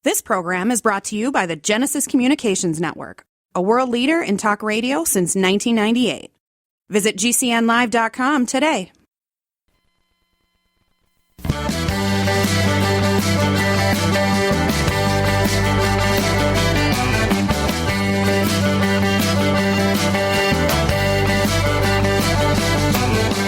This program is brought to you by the Genesis Communications Network, a world leader in talk radio since 1998. Visit GCNlive.com today.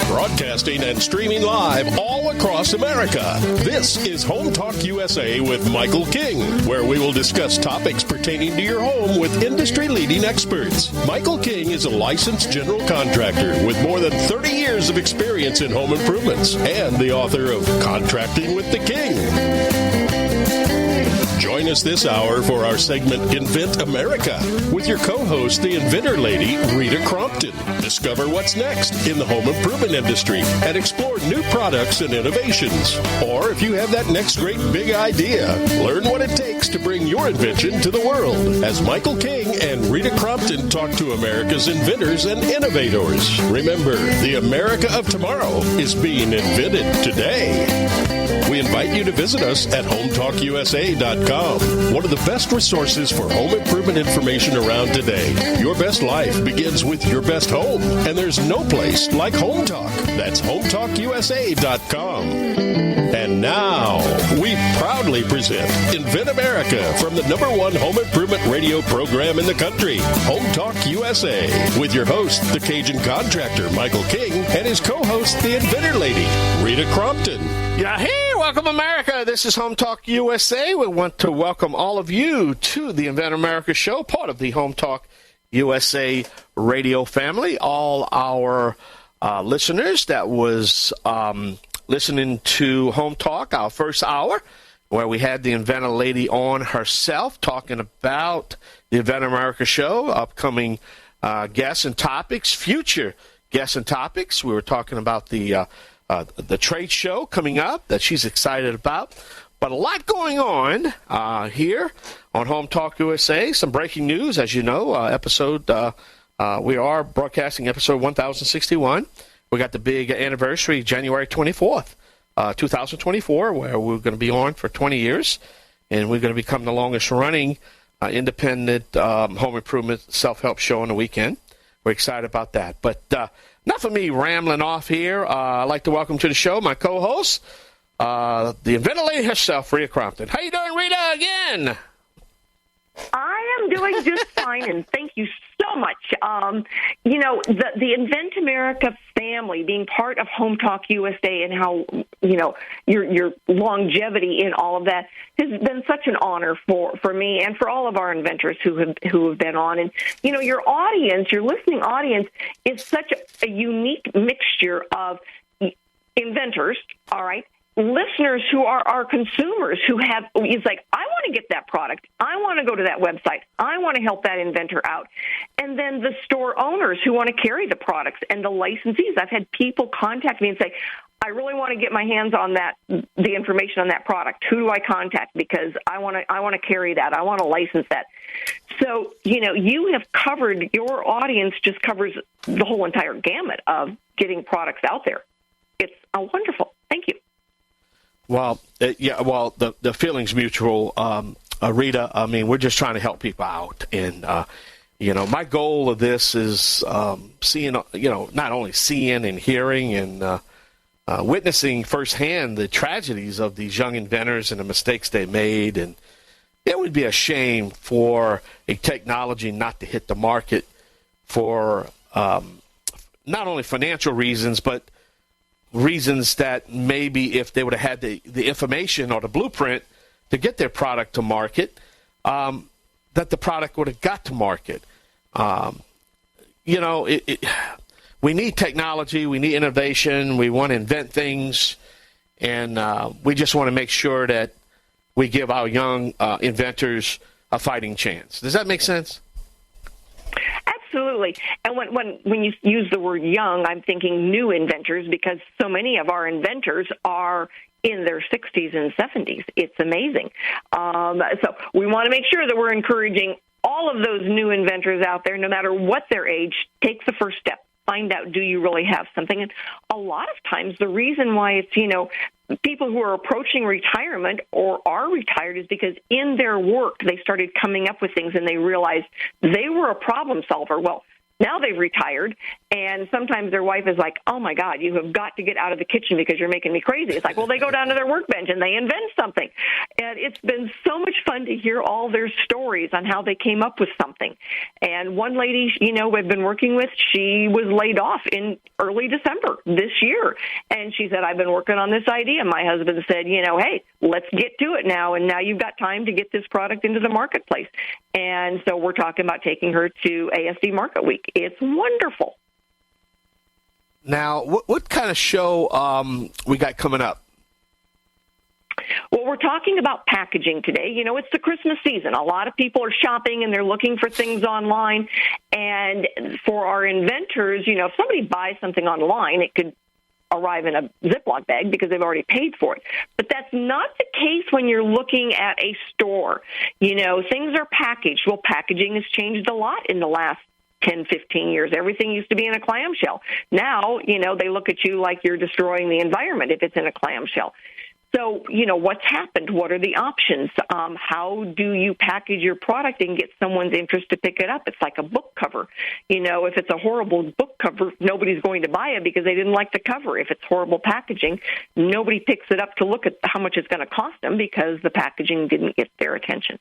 Broadcasting and streaming live all across America. This is Home Talk USA with Michael King, where we will discuss topics pertaining to your home with industry-leading experts. Michael King is a licensed general contractor with more than 30 years of experience in home improvements and the author of Contracting with the King. Join us this hour for our segment Invent America with your co-host, the Inventor Lady, Rita Crompton. Discover what's next in the home improvement industry and explore new products and innovations. Or if you have that next great big idea, learn what it takes to bring your invention to the world as Michael King and Rita Crompton talk to America's inventors and innovators. Remember, the America of tomorrow is being invented today. We invite you to visit us at HomeTalkUSA.com, one of the best resources for home improvement information around today. Your best life begins with your best home, and there's no place like Home Talk. That's HomeTalkUSA.com. And now, we proudly present Invent America from the #1 home improvement radio program in the country, Home Talk USA, with your host, the Cajun contractor, Michael King, and his co-host, the Inventor Lady, Rita Crompton. Yeah, hey, welcome America. This is Home Talk USA. We want to welcome all of you to the Invent America show, part of the Home Talk USA radio family. All our listeners that was listening to Home Talk, our first hour, where we had the Inventor Lady on herself talking about the Invent America show, upcoming guests and topics, future guests and topics. We were talking about the trade show coming up that she's excited about. But a lot going on here on Home Talk USA. Some breaking news, as you know, we are broadcasting episode 1061. We got the big anniversary, January 24th, 2024, where we're going to be on for 20 years. And we're going to become the longest running independent home improvement self-help show on the weekend. We're excited about that. But enough of me rambling off here. I'd like to welcome to the show my co-host, the Inventor Lady herself, Rita Crompton. How you doing, Rita, again? I am doing just fine, and thank you so much. The Invent America family, being part of Home Talk USA, and how, your longevity in all of that has been such an honor for me and for all of our inventors who have been on. And, your audience, your listening audience, is such a unique mixture of inventors, all right, listeners who are our consumers who have, it's like, I want to get that product. I want to go to that website. I want to help that inventor out. And then the store owners who want to carry the products and the licensees. I've had people contact me and say, I really want to get my hands on the information on that product. Who do I contact? Because I want to carry that. I want to license that. So, you have covered, your audience just covers the whole entire gamut of getting products out there. It's wonderful. Thank you. Well, the feeling's mutual, Rita. I mean, we're just trying to help people out. And, my goal of this is seeing, not only seeing and hearing and witnessing firsthand the tragedies of these young inventors and the mistakes they made. And it would be a shame for a technology not to hit the market for not only financial reasons, but reasons that maybe if they would have had the information or the blueprint to get their product to market, that the product would have got to market. We need technology. We need innovation. We want to invent things. And we just want to make sure that we give our young inventors a fighting chance. Does that make sense? Absolutely. And when you use the word young, I'm thinking new inventors, because so many of our inventors are in their 60s and 70s. It's amazing. So we want to make sure that we're encouraging all of those new inventors out there, no matter what their age, take the first step. find out, do you really have something? And a lot of times the reason why it's, people who are approaching retirement or are retired is because in their work they started coming up with things and they realized they were a problem solver. Well, now they've retired, and sometimes their wife is like, oh, my God, you have got to get out of the kitchen because you're making me crazy. It's like, well, they go down to their workbench and they invent something. And it's been so much fun to hear all their stories on how they came up with something. And one lady, we've been working with, she was laid off in early December this year. And she said, I've been working on this idea. My husband said, hey, let's get to it now. And now you've got time to get this product into the marketplace. And so we're talking about taking her to ASD Market Week. It's wonderful. Now, what kind of show we got coming up? Well, we're talking about packaging today. It's the Christmas season. A lot of people are shopping and they're looking for things online. And for our inventors, if somebody buys something online, it could arrive in a Ziploc bag because they've already paid for it. But that's not the case when you're looking at a store. Things are packaged. Well, packaging has changed a lot in the last 10, 15 years. Everything used to be in a clamshell. Now, they look at you like you're destroying the environment if it's in a clamshell. So, what's happened? What are the options? How do you package your product and get someone's interest to pick it up? It's like a book cover. If it's a horrible book cover, nobody's going to buy it because they didn't like the cover. If it's horrible packaging, nobody picks it up to look at how much it's going to cost them because the packaging didn't get their attention.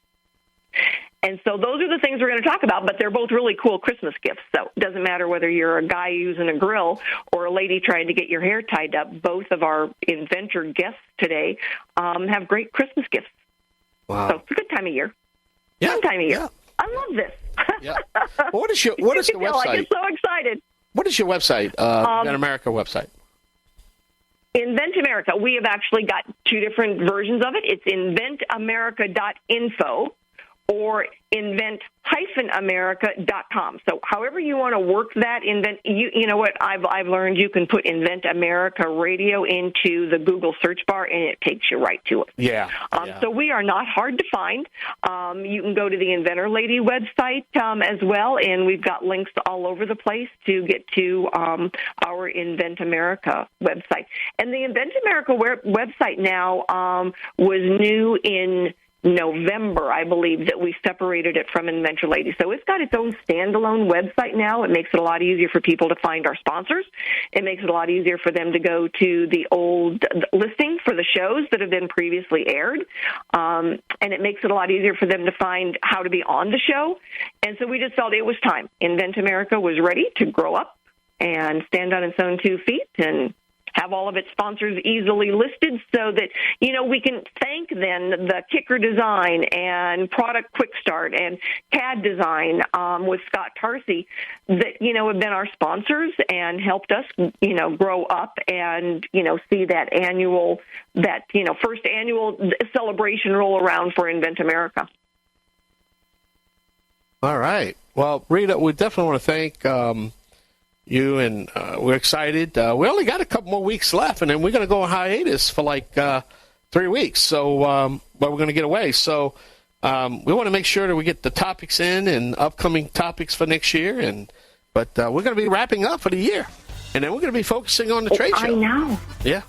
And so those are the things we're going to talk about, but they're both really cool Christmas gifts. So it doesn't matter whether you're a guy using a grill or a lady trying to get your hair tied up. Both of our inventor guests today have great Christmas gifts. Wow. So it's a good time of year. Yeah. Fun time of year. Yeah. I love this. Yeah. Well, what is the website? I get so excited. What is your website, Invent America website? Invent America. We have actually got two different versions of it. It's inventamerica.info. or invent-america.com. So however you want to work that, you know what I've learned, you can put Invent America Radio into the Google search bar, and it takes you right to it. Yeah. So we are not hard to find. You can go to the Inventor Lady website as well, and we've got links all over the place to get to our Invent America website. And the Invent America website now was new in November, I believe, that we separated it from Inventor Lady. So it's got its own standalone website now. It makes it a lot easier for people to find our sponsors. It makes it a lot easier for them to go to the old listing for the shows that have been previously aired. And it makes it a lot easier for them to find how to be on the show. And so we just felt it was time. Invent America was ready to grow up and stand on its own 2 feet and have all of its sponsors easily listed so that, we can thank then the Kicker Design and Product Quick Start and CAD Design with Scott Tarsi that, have been our sponsors and helped us, grow up and, see that first annual celebration roll around for Invent America. All right. Well, Rita, we definitely want to thank you, and we're excited. We only got a couple more weeks left, and then we're going to go on hiatus for 3 weeks. So, but we're going to get away. So, we want to make sure that we get the topics in and upcoming topics for next year. But we're going to be wrapping up for the year, and then we're going to be focusing on the trade show. I know. Yeah.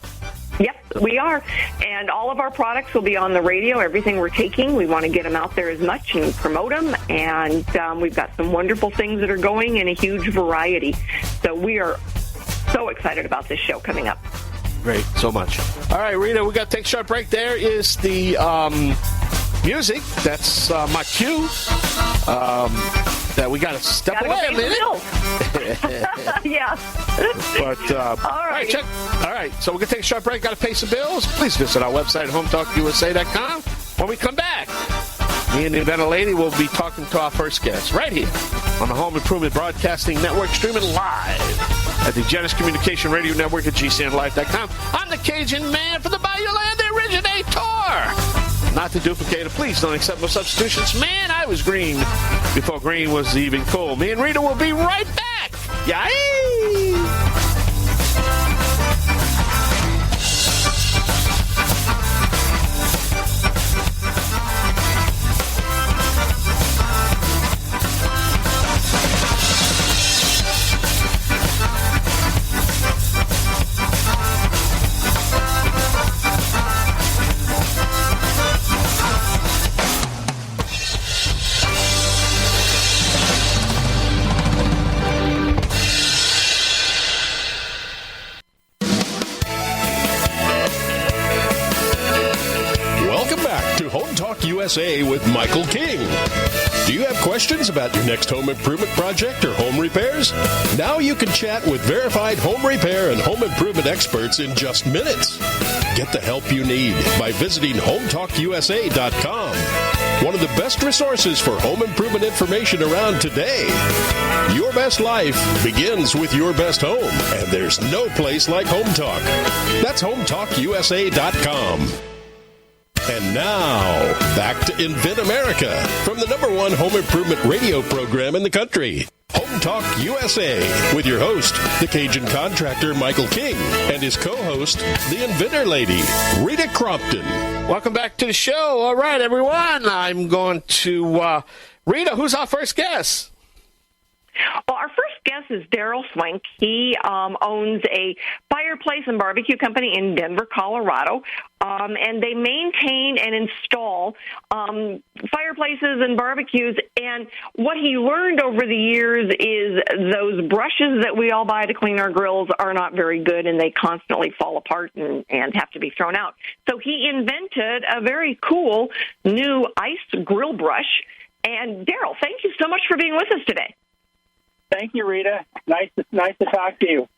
Yep, we are. And all of our products will be on the radio. Everything we're taking, we want to get them out there as much and promote them. And we've got some wonderful things that are going in a huge variety. So we are so excited about this show coming up. Great, so much. All right, Rita, we got to take a short break. There is the music. That's my cue. That we got to step away a minute. Yeah. But all right, check. All right, so we're gonna take a short break. Got to pay some bills. Please visit our website at HomeTalkUSA.com. When we come back, me and the Inventor Lady will be talking to our first guest right here on the Home Improvement Broadcasting Network, streaming live at the Genesis Communication Radio Network at GCNlive.com. I'm the Cajun man for the Bayou Land, the originator. Not to duplicate it. Please don't accept no substitutions. Man, I was green before green was even cool. Me and Rita will be right back. Yay! Talk USA with Michael King. Do you have questions about your next home improvement project or home repairs? Now you can chat with verified home repair and home improvement experts in just minutes. Get the help you need by visiting HomeTalkUSA.com. One of the best resources for home improvement information around today. Your best life begins with your best home, and there's no place like Home Talk. That's HomeTalkUSA.com. And now, back to Invent America from the #1 home improvement radio program in the country. Home Talk USA with your host, the Cajun contractor Michael King, and his co-host, the Inventor Lady, Rita Crompton. Welcome back to the show. All right, everyone. I'm going to Rita. Who's our first guest? Well, our first guest is Darrell Swink. He owns a fireplace and barbecue company in Denver, Colorado, and they maintain and install fireplaces and barbecues. And what he learned over the years is those brushes that we all buy to clean our grills are not very good, and they constantly fall apart and have to be thrown out. So he invented a very cool new ice grill brush. And Darrell, thank you so much for being with us today. Thank you, Rita. Nice to talk to you.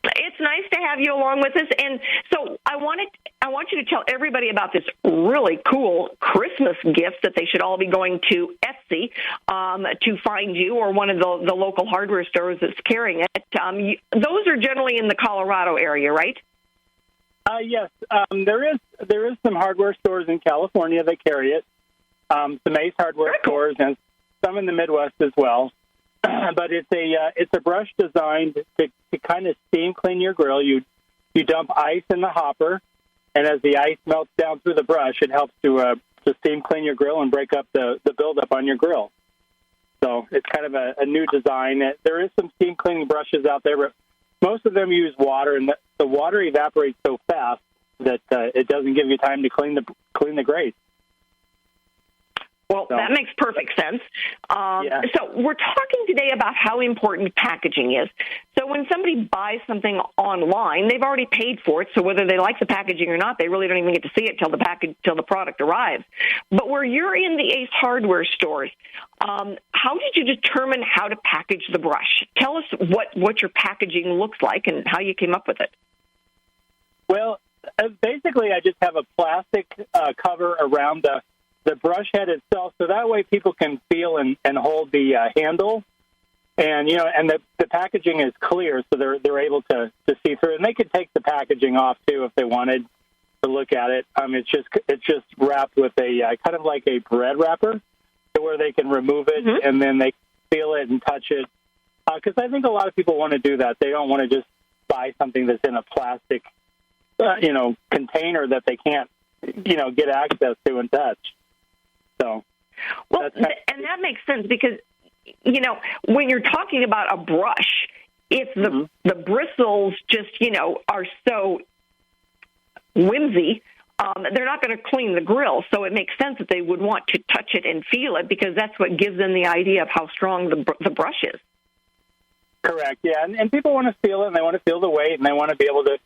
It's nice to have you along with us. And so I want you to tell everybody about this really cool Christmas gift that they should all be going to Etsy to find you, or one of the local hardware stores that's carrying it. Those are generally in the Colorado area, right? Yes. There is some hardware stores in California that carry it. Some Ace hardware stores and some in the Midwest as well. But it's a brush designed to kind of steam clean your grill. You dump ice in the hopper, and as the ice melts down through the brush, it helps to steam clean your grill and break up the buildup on your grill. So it's kind of a new design. There is some steam cleaning brushes out there, but most of them use water, and the water evaporates so fast that it doesn't give you time to clean the grates. Well, that makes perfect sense. Yeah. So we're talking today about how important packaging is. So when somebody buys something online, they've already paid for it. So whether they like the packaging or not, they really don't even get to see it till the product arrives. But where you're in the Ace hardware stores, how did you determine how to package the brush? Tell us what your packaging looks like and how you came up with it. Well, basically, I just have a plastic cover around the brush head itself, so that way people can feel and hold the handle, and and the packaging is clear, so they're able to see through, and they could take the packaging off too if they wanted to look at it. It's just wrapped with a kind of like a bread wrapper, to where they can remove it and then they feel it and touch it. Because I think a lot of people want to do that. They don't want to just buy something that's in a plastic, container that they can't, get access to and touch. So, well, and that makes sense because, when you're talking about a brush, if the bristles just, are so whimsy, they're not going to clean the grill. So it makes sense that they would want to touch it and feel it because that's what gives them the idea of how strong the brush is. Correct, yeah. And people want to feel it, and they want to feel the weight, and they want to be able to,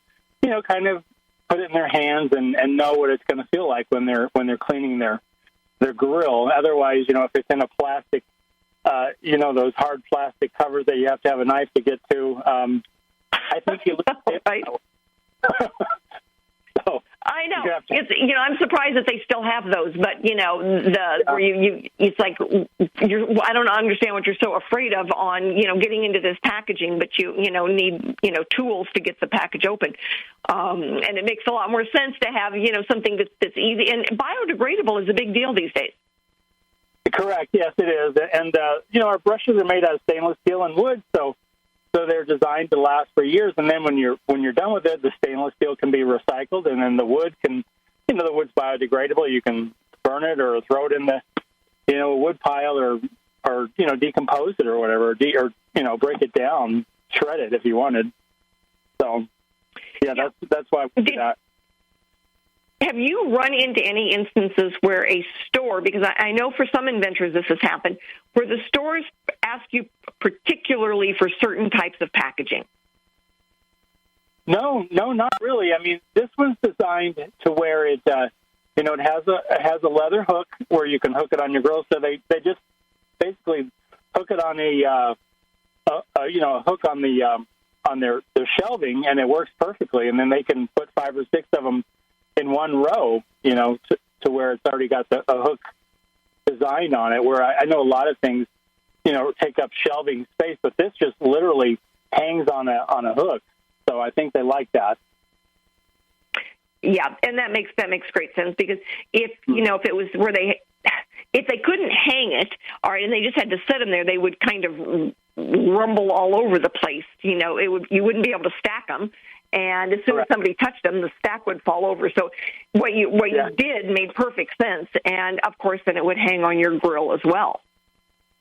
kind of put it in their hands and know what it's going to feel like when they're cleaning their grill. Otherwise, if it's in a plastic, those hard plastic covers that you have to have a knife to get to, I think you lose it. Right. So I know. It's I'm surprised that they still have those, but where it's like I don't understand what you're so afraid of on getting into this packaging, but you need tools to get the package open, and it makes a lot more sense to have something that's easy and biodegradable is a big deal these days. Correct. Yes, it is, and our brushes are made out of stainless steel and wood, so they're designed to last for years. And then when you're done with it, the stainless steel can be recycled, and then the wood can, the wood's biodegradable. You can burn it or throw it in the, wood pile or decompose it or whatever, or break it down, shred it if you wanted. So, yeah. That's why we do that. Have you run into any instances where a store, because I know for some inventors this has happened, where the stores ask you particularly for certain types of packaging? No, not really. I mean, this one's designed to where it it has a leather hook where you can hook it on your grill. So they just basically hook it on a hook on the on their shelving, and it works perfectly. And then they can put 5 or 6 of them in one row, to where it's already got a hook design on it. Where I know a lot of things, take up shelving space, but this just literally hangs on a hook. So I think they like that. Yeah, and that makes great sense, because if it was where if they couldn't hang it, all right, and they just had to set them there, they would kind of rumble all over the place. You wouldn't be able to stack them, and as soon as somebody touched them, the stack would fall over. So what you did made perfect sense, and of course, then it would hang on your grill as well.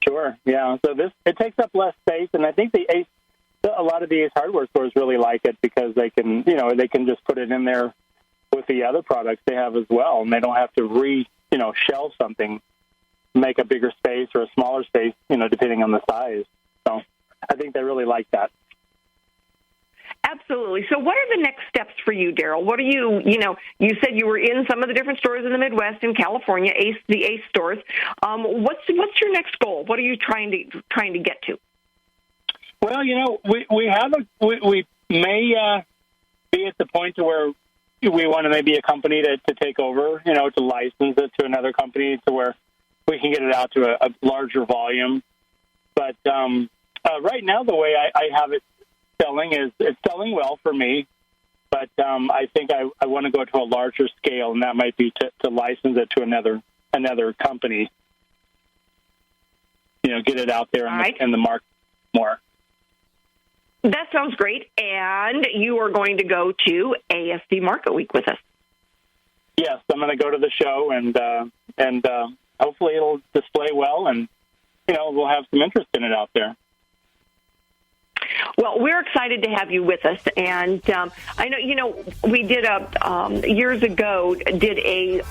Sure, yeah. So it takes up less space, and I think a lot of the Ace Hardware stores really like it, because they can just put it in there with the other products they have as well, and they don't have to shelve something, make a bigger space or a smaller space, depending on the size. So I think they really like that. Absolutely. So what are the next steps for you, Darrell? What are you said you were in some of the different stores in the Midwest, in California, the Ace stores. What's your next goal? What are you trying to get to? Well, we may be at the point to where we want to maybe a company to take over, to license it to another company to where we can get it out to a larger volume. But right now, the way I have it selling is it's selling well for me. But I think I want to go to a larger scale, and that might be to license it to another company. Get it out there in the market more. That sounds great. And you are going to go to ASD Market Week with us. Yes, I'm going to go to the show, and hopefully it'll display well, and we'll have some interest in it out there. Well, we're excited to have you with us, and I know we did years ago did a.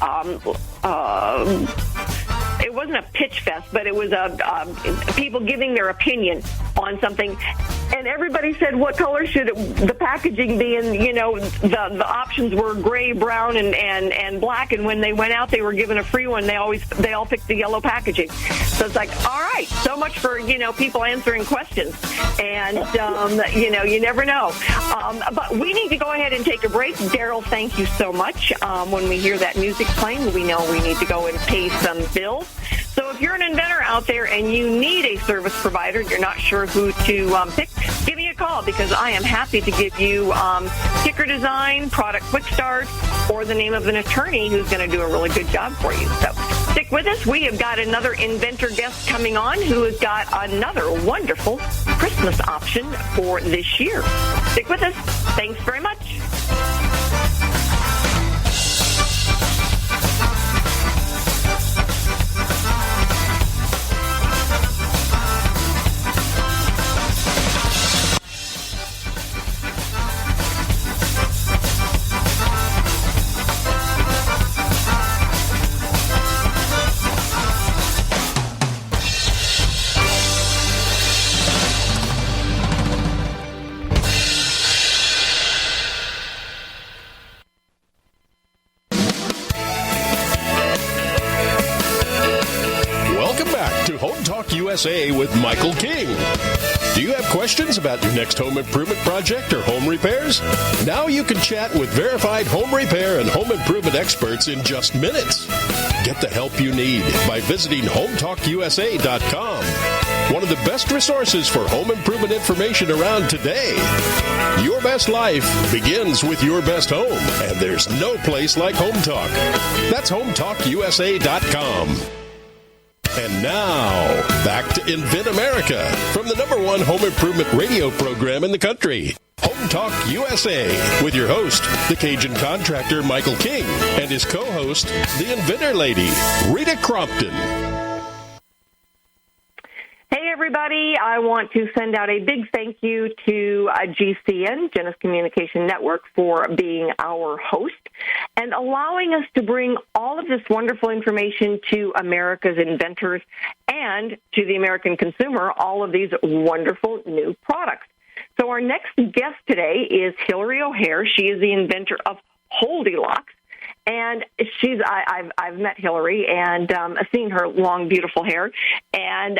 It wasn't a pitch fest, but it was people giving their opinion on something. And everybody said, what color should the packaging be? And, the options were gray, brown, and black. And when they went out, they were given a free one. They all picked the yellow packaging. So it's like, all right, so much for, people answering questions. And, you never know. But we need to go ahead and take a break. Darrell, thank you so much. When we hear that music playing, we know we need to go and pay some bills. So if you're an inventor out there and you need a service provider, you're not sure who to pick, give me a call, because I am happy to give you sticker design, product quick start, or the name of an attorney who's going to do a really good job for you. So stick with us. We have got another inventor guest coming on who has got another wonderful Christmas option for this year. Stick with us. Thanks very much. USA with Michael King. Do you have questions about your next home improvement project or home repairs? Now you can chat with verified home repair and home improvement experts in just minutes. Get the help you need by visiting HomeTalkUSA.com. One of the best resources for home improvement information around today. Your best life begins with your best home, and there's no place like Home Talk. That's HomeTalkUSA.com. And now, back to Invent America from the #1 home improvement radio program in the country, Home Talk USA, with your host, the Cajun contractor Michael King, and his co-host, the Inventor Lady, Rita Crompton. Hey, everybody. I want to send out a big thank you to GCN, Genesis Communication Network, for being our host and allowing us to bring all of this wonderful information to America's inventors and to the American consumer, all of these wonderful new products. So our next guest today is Hilary O'Hare. She is the inventor of Holdi-Locks. And I've met Hilary and seen her long, beautiful hair, and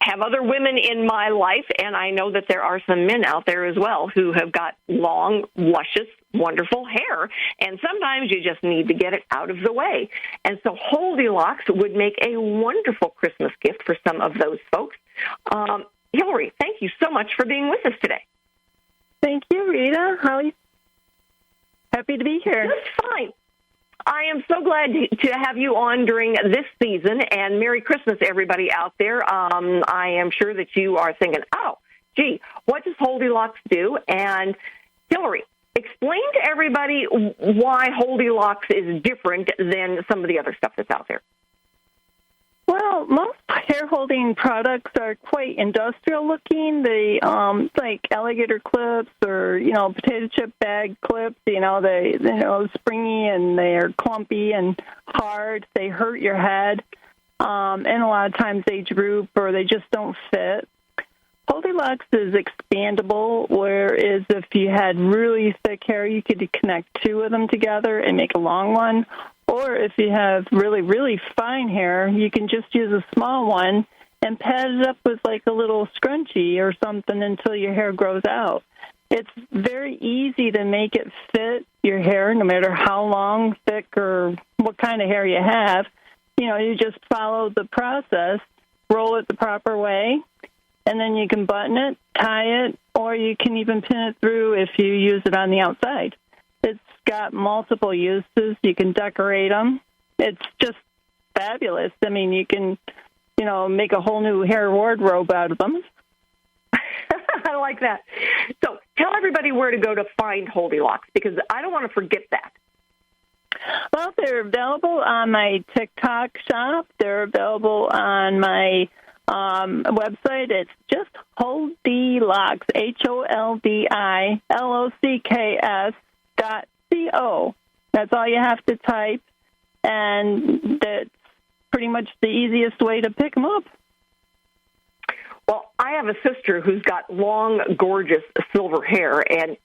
have other women in my life, and I know that there are some men out there as well who have got long, luscious, wonderful hair, and sometimes you just need to get it out of the way. And so Holdi-Locks would make a wonderful Christmas gift for some of those folks. Hilary, thank you so much for being with us today. Thank you, Rita. How are you? Happy to be here. That's fine. I am so glad to have you on during this season, and Merry Christmas, everybody out there. I am sure that you are thinking, oh, gee, what does Holdi-Locks do? And Hilary, explain to everybody why Holdi-Locks is different than some of the other stuff that's out there. Well, most hair-holding products are quite industrial-looking. They like alligator clips or potato chip bag clips. They're springy and they're clumpy and hard. They hurt your head, and a lot of times they droop or they just don't fit. Holdi-Locks is expandable, whereas if you had really thick hair, you could connect two of them together and make a long one. Or if you have really, really fine hair, you can just use a small one and pad it up with like a little scrunchie or something until your hair grows out. It's very easy to make it fit your hair, no matter how long, thick, or what kind of hair you have. You just follow the process, roll it the proper way, and then you can button it, tie it, or you can even pin it through if you use it on the outside. It's got multiple uses. You can decorate them. It's just fabulous. I mean, you can, make a whole new hair wardrobe out of them. I like that. So tell everybody where to go to find Holdi-Locks, because I don't want to forget that. Well, they're available on my TikTok shop. They're available on my website. It's just Holdi-Locks, HOLDILOCKS.co. That's all you have to type, and that's pretty much the easiest way to pick them up. Well, I have a sister who's got long, gorgeous silver hair, and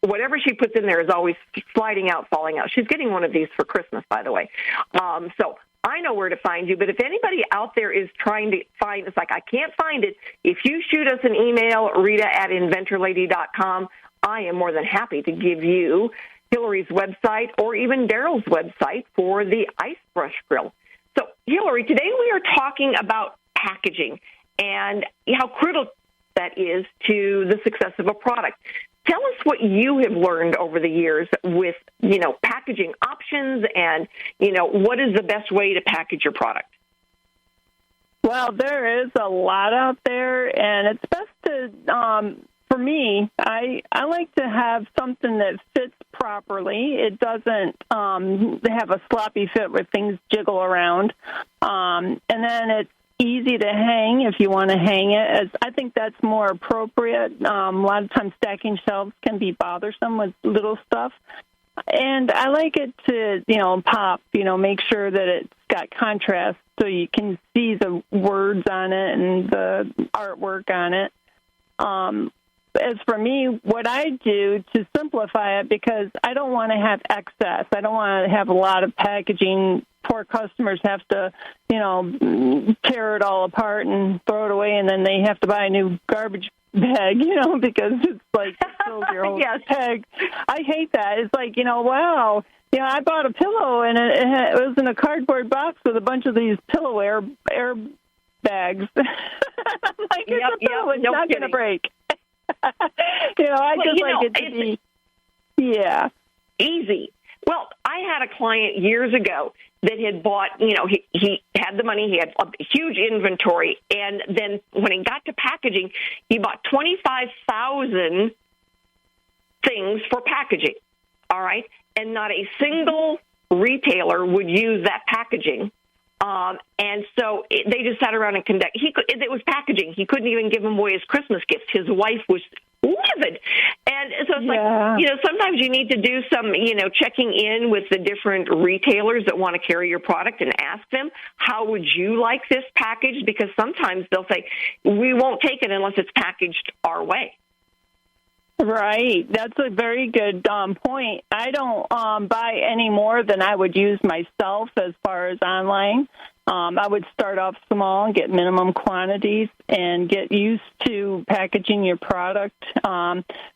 whatever she puts in there is always sliding out, falling out. She's getting one of these for Christmas, by the way. So I know where to find you, but if anybody out there is trying to find, it's like, I can't find it, if you shoot us an email, Rita@inventorlady.com, I am more than happy to give you Hilary's website or even Darrell's website for the ice brush grill. So, Hilary, today we are talking about packaging and how critical that is to the success of a product. Tell us what you have learned over the years with, packaging options and, what is the best way to package your product? Well, there is a lot out there, and it's best to, for me, I like to have something that fits properly. It doesn't have a sloppy fit where things jiggle around. And then it's easy to hang if you want to hang it. I think that's more appropriate. A lot of times stacking shelves can be bothersome with little stuff. And I like it to, pop, make sure that it's got contrast so you can see the words on it and the artwork on it. As for me, what I do to simplify it, because I don't want to have excess. I don't want to have a lot of packaging. Poor customers have to, tear it all apart and throw it away, and then they have to buy a new garbage bag, because it's like it fills your whole yes. bag. I hate that. It's like, wow. I bought a pillow, and it was in a cardboard box with a bunch of these pillow air bags. I'm like, it's a pillow. It's not going to break. I just like it to be, easy. Well, I had a client years ago that had bought, he had the money, he had a huge inventory, and then when he got to packaging, he bought 25,000 things for packaging, all right? And not a single retailer would use that packaging. And so they just sat around and it was packaging. He couldn't even give them away as Christmas gifts. His wife was livid. And so it's like, sometimes you need to do some, checking in with the different retailers that want to carry your product and ask them, how would you like this packaged? Because sometimes they'll say, we won't take it unless it's packaged our way. Right. That's a very good point. I don't buy any more than I would use myself as far as online. I would start off small and get minimum quantities and get used to packaging your product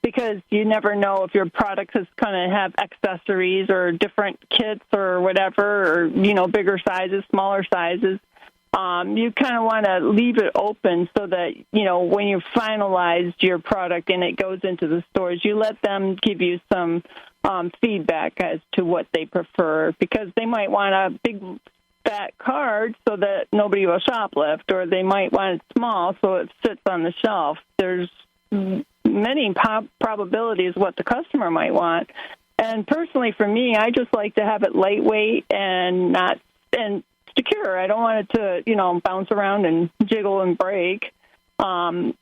because you never know if your product is going to have accessories or different kits or whatever, or, bigger sizes, smaller sizes. You kind of want to leave it open so that, when you finalize your product and it goes into the stores, you let them give you some feedback as to what they prefer, because they might want a big fat card so that nobody will shoplift, or they might want it small so it sits on the shelf. There's many probabilities what the customer might want. And personally, for me, I just like to have it lightweight and secure. I don't want it to, bounce around and jiggle and break. But,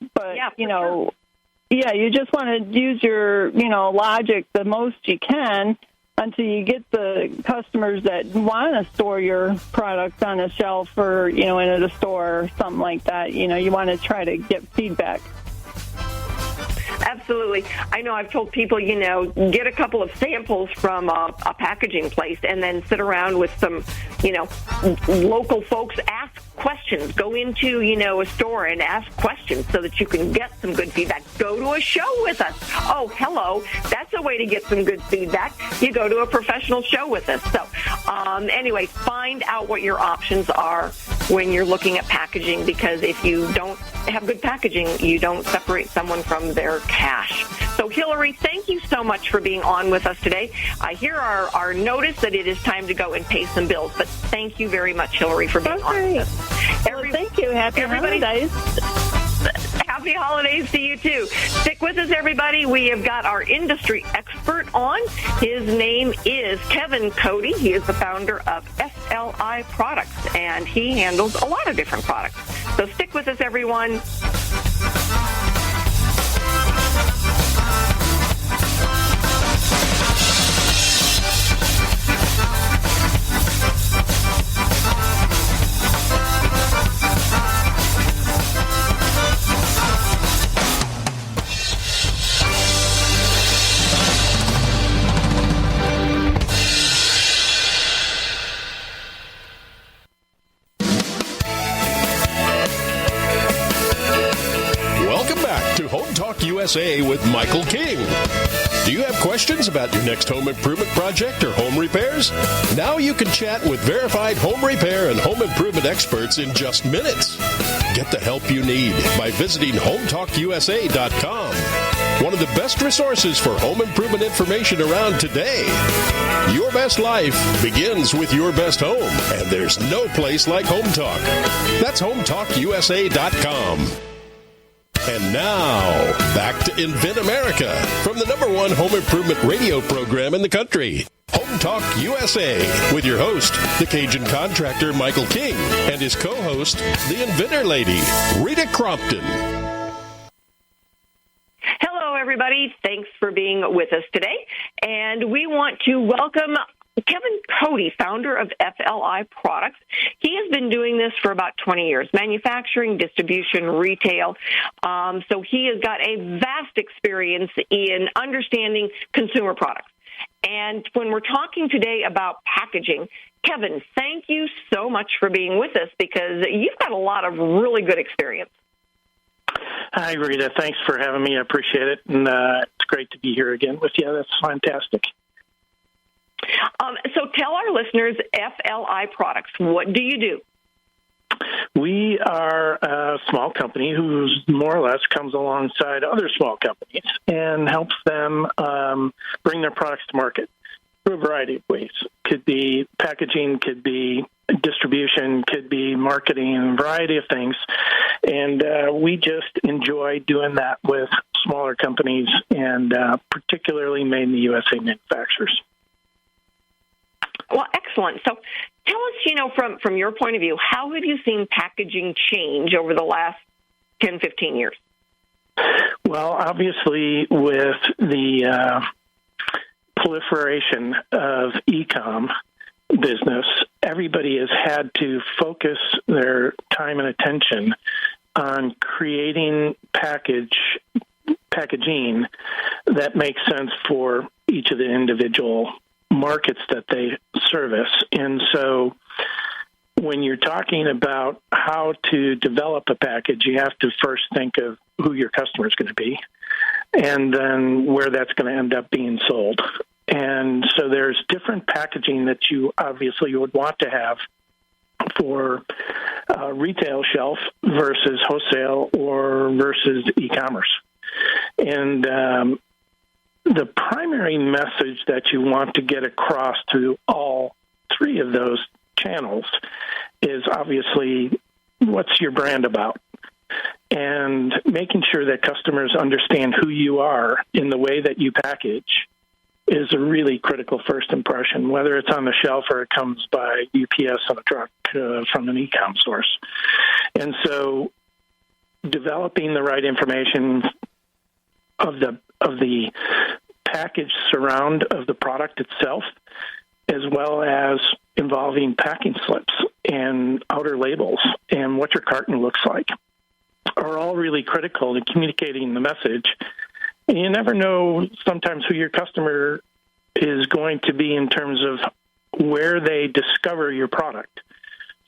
you just want to use your, logic the most you can until you get the customers that want to store your product on a shelf or, in a store or something like that. You want to try to get feedback. Absolutely. I know I've told people, get a couple of samples from a packaging place and then sit around with some, local folks, ask questions. Go into, a store and ask questions so that you can get some good feedback. Go to a show with us. Oh, hello. That's a way to get some good feedback. You go to a professional show with us. So anyway, find out what your options are when you're looking at packaging, because if you don't have good packaging, you don't separate someone from their cash. So, Hilary, thank you so much for being on with us today. I hear our notice that it is time to go and pay some bills, but thank you very much, Hilary, for being on with us. Thank you. Happy holidays. Happy holidays to you, too. Stick with us, everybody. We have got our industry expert on. His name is Kevin Cody. He is the founder of FLI Products, and he handles a lot of different products. So stick with us, everyone. USA with Michael King. Do you have questions about your next home improvement project or home repairs? Now you can chat with verified home repair and home improvement experts in just minutes. Get the help you need by visiting HomeTalkUSA.com. One of the best resources for home improvement information around today. Your best life begins with your best home, and there's no place like Home Talk. That's HomeTalkUSA.com. And now, back to Invent America from the #1 home improvement radio program in the country, Home Talk USA, with your host, the Cajun contractor Michael King, and his co-host, the Inventor Lady, Rita Crompton. Hello, everybody. Thanks for being with us today. And we want to welcome Kevin Cody, founder of FLI Products. He has been doing this for about 20 years, manufacturing, distribution, retail. So he has got a vast experience in understanding consumer products. And when we're talking today about packaging, Kevin, thank you so much for being with us, because you've got a lot of really good experience. Hi, Rita. Thanks for having me. I appreciate it. And it's great to be here again with you. That's fantastic. So tell our listeners, FLI Products, what do you do? We are a small company who more or less comes alongside other small companies and helps them bring their products to market through a variety of ways. Could be packaging, could be distribution, could be marketing, a variety of things. And we just enjoy doing that with smaller companies and particularly made in the USA manufacturers. Well, excellent. So tell us, from your point of view, how have you seen packaging change over the last 10, 15 years? Well, obviously, with the proliferation of e-com business, everybody has had to focus their time and attention on creating package packaging that makes sense for each of the individual markets that they service. And so when you're talking about how to develop a package, you have to first think of who your customer is going to be and then where that's going to end up being sold. And so there's different packaging that you obviously would want to have for retail shelf versus wholesale or versus e-commerce. And the primary message that you want to get across to all three of those channels is obviously what's your brand about, and making sure that customers understand who you are in the way that you package is a really critical first impression, whether it's on the shelf or it comes by UPS on a truck from an e-com source. And so developing the right information of the package surround of the product itself, as well as involving packing slips and outer labels and what your carton looks like, are all really critical to communicating the message. And you never know sometimes who your customer is going to be in terms of where they discover your product.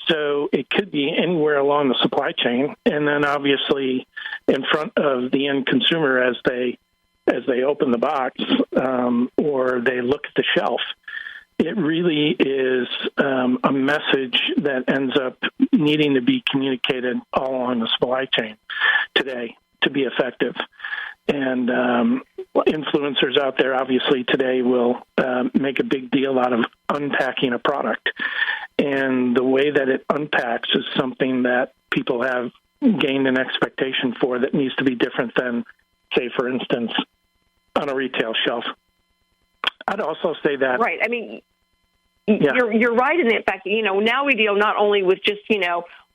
So it could be anywhere along the supply chain, and then obviously in front of the end consumer as they open the box or they look at the shelf. It really is a message that ends up needing to be communicated all along the supply chain today to be effective. And influencers out there, obviously, today will make a big deal out of unpacking a product. And the way that it unpacks is something that people have gained an expectation for that needs to be different than, say, for instance, on a retail shelf. I'd also say that... Right. I mean, you're right in the fact that, now we deal not only with just,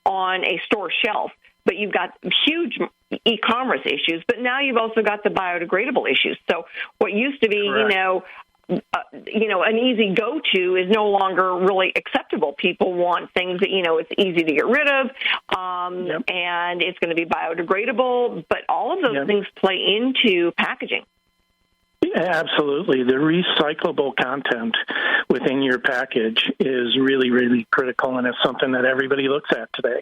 on a store shelf, but you've got huge e-commerce issues, but now you've also got the biodegradable issues. So what used to be, an easy go-to is no longer really acceptable. People want things that, it's easy to get rid of, and it's going to be biodegradable, but all of those things play into packaging. Absolutely. The recyclable content within your package is really, really critical, and it's something that everybody looks at today.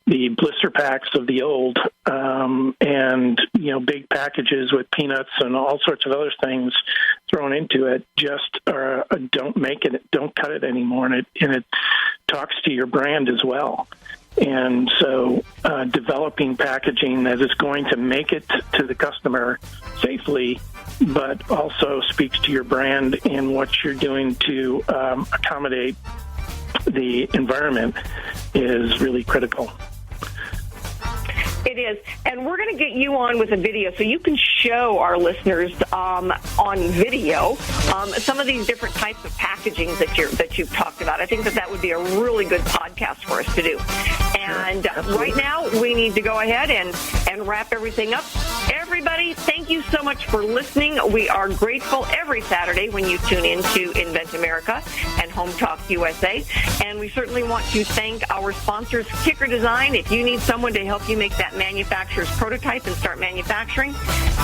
The blister packs of the old and, big packages with peanuts and all sorts of other things thrown into it just don't cut it anymore, and it talks to your brand as well. And so developing packaging that is going to make it to the customer safely, but also speaks to your brand and what you're doing to accommodate the environment is really critical. It is. And we're going to get you on with a video so you can show our listeners on video some of these different types of packaging that you've talked about. I think that would be a really good podcast for us to do. And right now, we need to go ahead and wrap everything up. Everybody, thank you so much for listening. We are grateful every Saturday when you tune in to Invent America and Home Talk USA. And we certainly want to thank our sponsors, Kicker Design. If you need someone to help you make that manufacturer's prototype and start manufacturing,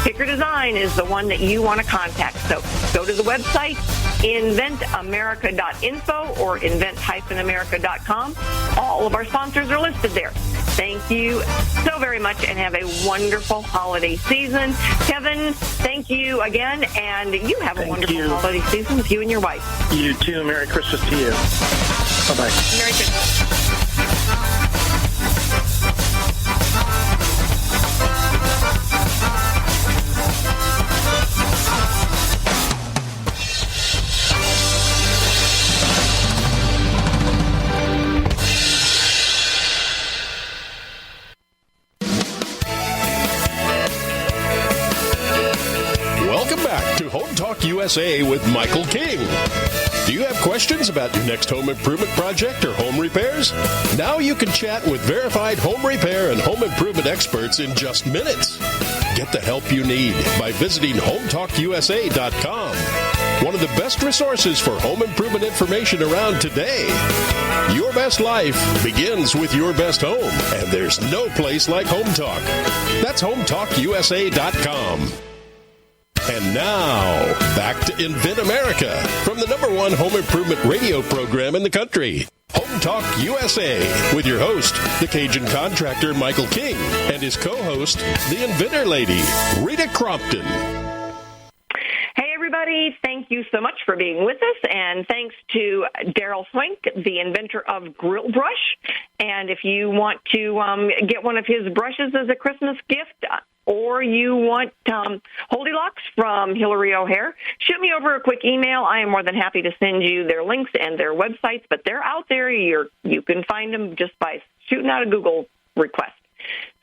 Kicker Design is the one that you want to contact. So go to the website, inventamerica.info or invent-america.com. All of our sponsors are listed there. Thank you so very much and have a wonderful holiday season. Kevin, thank you again, and you have a wonderful holiday season with you and your wife. You too. Merry Christmas to you. Bye-bye. Merry Christmas. USA with Michael King. Do you have questions about your next home improvement project or home repairs? Now you can chat with verified home repair and home improvement experts in just minutes. Get the help you need by visiting HomeTalkUSA.com. one of the best resources for home improvement information around today. Your best life begins with your best home, and there's no place like Home Talk. That's HomeTalkUSA.com. And now, back to Invent America from the #1 home improvement radio program in the country. Home Talk USA with your host, the Cajun contractor Michael King, and his co-host, the Inventor Lady, Rita Crompton. Hey, everybody. Thank you so much for being with us, and thanks to Darrell Swink, the inventor of Grill Brush. And if you want to get one of his brushes as a Christmas gift, or you want Holdi-Locks from Hilary O'Hare, shoot me over a quick email. I am more than happy to send you their links and their websites, but they're out there. You can find them just by shooting out a Google request.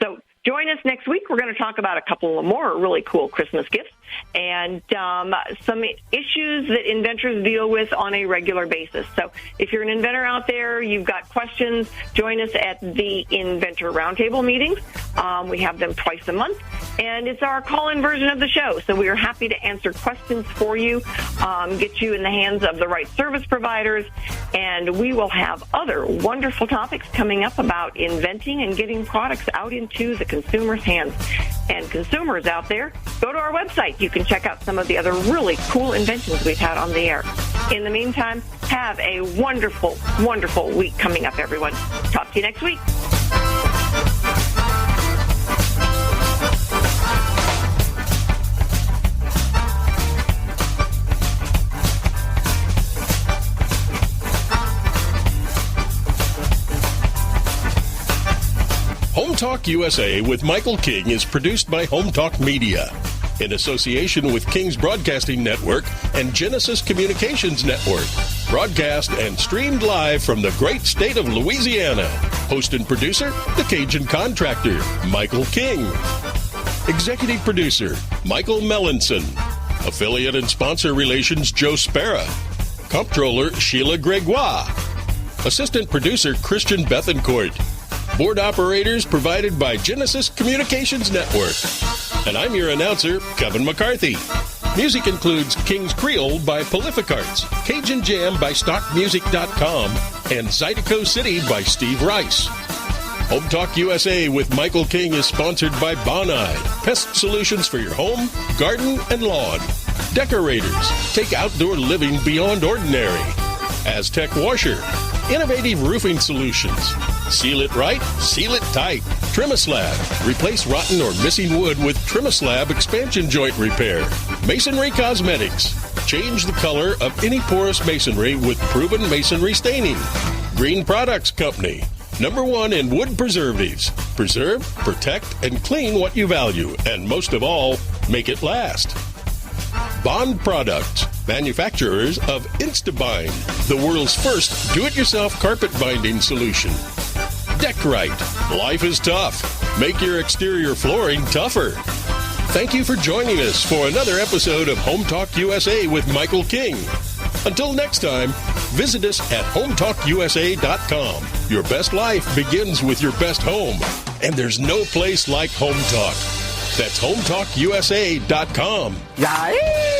So join us next week. We're going to talk about a couple of more really cool Christmas gifts and some issues that inventors deal with on a regular basis. So if you're an inventor out there, you've got questions, join us at the Inventor Roundtable meetings. We have them twice a month, and it's our call-in version of the show. So we are happy to answer questions for you, get you in the hands of the right service providers, and we will have other wonderful topics coming up about inventing and getting products out into the consumer's hands. And consumers out there, go to our website. You can check out some of the other really cool inventions we've had on the air. In the meantime, have a wonderful, wonderful week coming up, everyone. Talk to you next week. Home Talk USA with Michael King is produced by Home Talk Media in association with King's Broadcasting Network and Genesis Communications Network. Broadcast and streamed live from the great state of Louisiana. Host and producer, the Cajun contractor, Michael King. Executive producer, Michael Mellinson. Affiliate and sponsor relations, Joe Spera. Comptroller, Sheila Gregoire. Assistant producer, Christian Bethencourt. Board operators provided by Genesis Communications Network. And I'm your announcer, Kevin McCarthy. Music includes King's Creole by Prolificarts, Cajun Jam by StockMusic.com, and Zydeco City by Steve Rice. Home Talk USA with Michael King is sponsored by Bonide, pest solutions for your home, garden, and lawn. Decorators, take outdoor living beyond ordinary. Aztec Washer, innovative roofing solutions. Seal it right, seal it tight. Trimislab, replace rotten or missing wood with Trimislab expansion joint repair. Masonry Cosmetics, change the color of any porous masonry with proven masonry staining. Green Products Company, #1 in wood preservatives. Preserve, protect, and clean what you value, and most of all, make it last. Bond Products, manufacturers of InstaBind, the world's first do-it-yourself carpet binding solution. Deckrite, life is tough. Make your exterior flooring tougher. Thank you for joining us for another episode of Home Talk USA with Michael King. Until next time, visit us at HomeTalkUSA.com. Your best life begins with your best home, and there's no place like Home Talk. That's HomeTalkUSA.com. Yay!